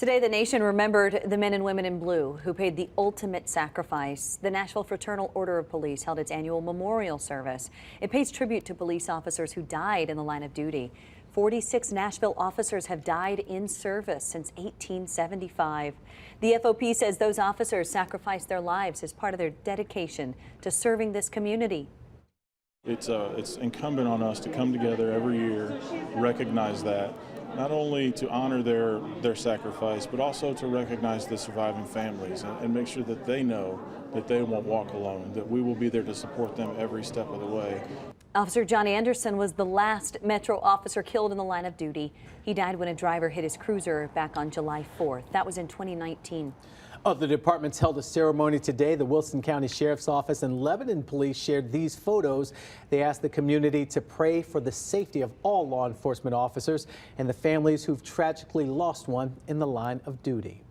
Today, the nation remembered the men and women in blue who paid the ultimate sacrifice. The Nashville Fraternal Order of Police held its annual memorial service. It pays tribute to police officers who died in the line of duty. 46 Nashville officers have died in service since 1875. The FOP says those officers sacrificed their lives as part of their dedication to serving this community. It's incumbent on us to come together every year, recognize that, not only to honor their sacrifice, but also to recognize the surviving families and make sure that they know that they won't walk alone, that we will be there to support them every step of the way. Officer John Anderson was the last Metro officer killed in the line of duty. He died when a driver hit his cruiser back on July 4th. That was in 2019. Other departments held a ceremony today. The Wilson County Sheriff's Office and Lebanon Police shared these photos. They asked the community to pray for the safety of all law enforcement officers and the families who've tragically lost one in the line of duty.